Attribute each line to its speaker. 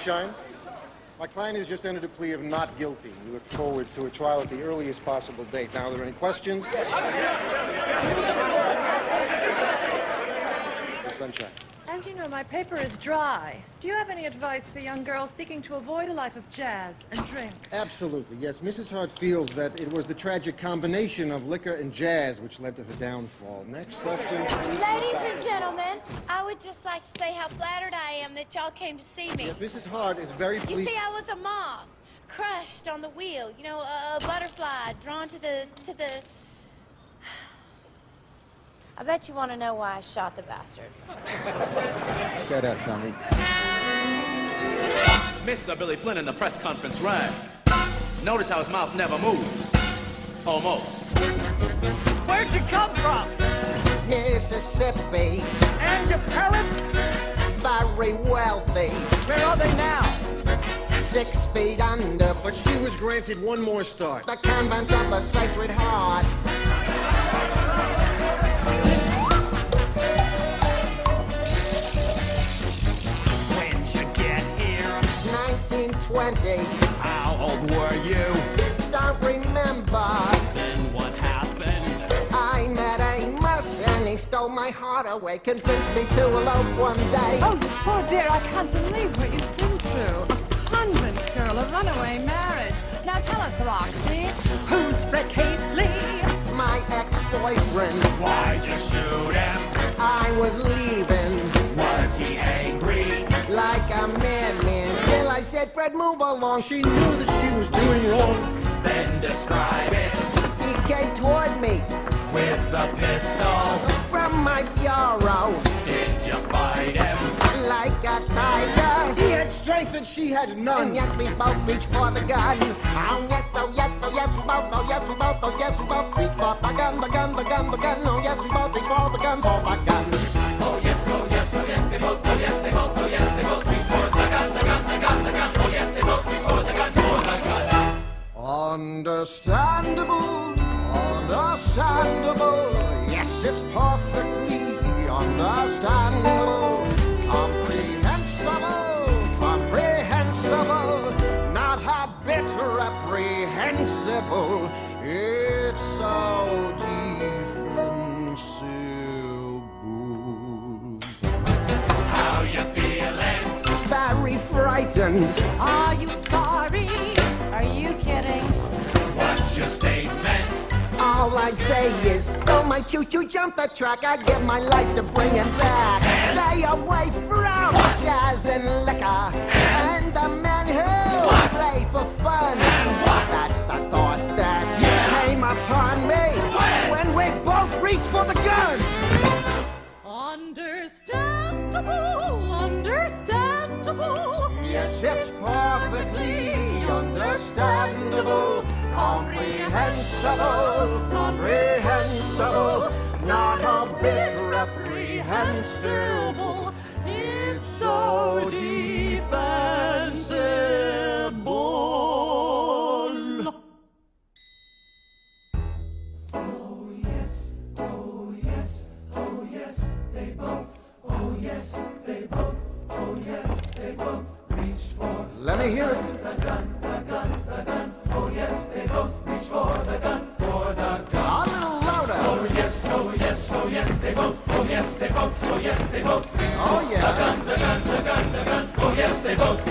Speaker 1: Sunshine. My client has just entered a plea of not guilty. We look forward to a trial at the earliest possible date. Now, are there any questions? Miss Sunshine.
Speaker 2: As you know, my paper is dry. Do you have any advice for young girls seeking to avoid a life of jazz and drink?
Speaker 1: Absolutely, yes. Mrs. Hart feels that it was the tragic combination of liquor and jazz which led to her downfall. Next question.
Speaker 3: Ladies and gentlemen, I would just like to say how flattered I am that y'all came to see me.
Speaker 1: Yes, Mrs. Hart is very pleased.
Speaker 3: You see, I was a moth, crushed on the wheel. You know, a butterfly drawn to the... I bet you want to know why I shot the bastard.
Speaker 1: Shut up, Tommy.
Speaker 4: Mr. Billy Flynn in the press conference rang. Notice how his mouth never moves. Almost.
Speaker 2: Where'd you come from?
Speaker 5: Mississippi,
Speaker 2: And your parents?
Speaker 5: very wealthy,
Speaker 2: Where are they now?
Speaker 5: 6 feet under,
Speaker 1: But she was granted one more start.
Speaker 5: the convent of the Sacred Heart.
Speaker 6: When'd you get here?
Speaker 5: 1920,
Speaker 6: How old were you?
Speaker 5: don't remember.
Speaker 6: Then what happened?
Speaker 5: I met Amos and he stole my heart away, convinced me to elope one day.
Speaker 2: Oh, you poor dear, I can't believe what you've been through. A convent girl, a runaway marriage. Now tell us, Roxy, who's Fred Casely?
Speaker 5: My ex-boyfriend,
Speaker 6: Why'd you shoot him?
Speaker 5: I was leaving
Speaker 6: Was he angry?
Speaker 5: like a madman. Still I said, Fred, move along.
Speaker 1: She knew that she was doing wrong.
Speaker 6: Then describe it
Speaker 5: He came toward me
Speaker 6: with the pistol.
Speaker 5: from my bureau
Speaker 6: Did you fight him?
Speaker 5: like a tiger.
Speaker 1: He had strength and she had
Speaker 5: And
Speaker 1: none.
Speaker 5: yet we both reach for the gun. Oh yes, oh yes, oh yes, we both, oh yes, we both, oh yes, we both reach for the gun, the gun, the gun, the gun. Oh yes, we both reach for the gun, for the gun.
Speaker 6: Oh yes, oh yes, oh yes, they both, oh yes, they both, oh yes, they both reach for the gun, the gun, the gun, the gun. Oh yes, they both reach for the gun, for the gun.
Speaker 5: Understandable, understandable. Yes, it's perfectly understandable. Comprehensible, comprehensible. Not a bit reprehensible. It's so defensible.
Speaker 6: How you feeling?
Speaker 5: Very frightened.
Speaker 2: Are you sorry? Are you kidding?
Speaker 6: What's your statement?
Speaker 5: All I'd say is, don't my choo-choo jump the track. I give my life to bring him back. Stay away from jazz and liquor and the men who play for fun. That's the thought that came upon me when we both reached for the gun.
Speaker 2: Understandable, understandable.
Speaker 5: Yes, it's perfectly understandable. Comprehensible, comprehensible, not a bit reprehensible.
Speaker 2: It's so defensible.
Speaker 5: Let me hear it. A little louder.
Speaker 6: Oh yes, oh yes, oh yes, they both, oh yes, they both, oh yes, they both.
Speaker 5: Oh yeah.
Speaker 6: The gun, the gun, the gun, the gun, oh yes, they both.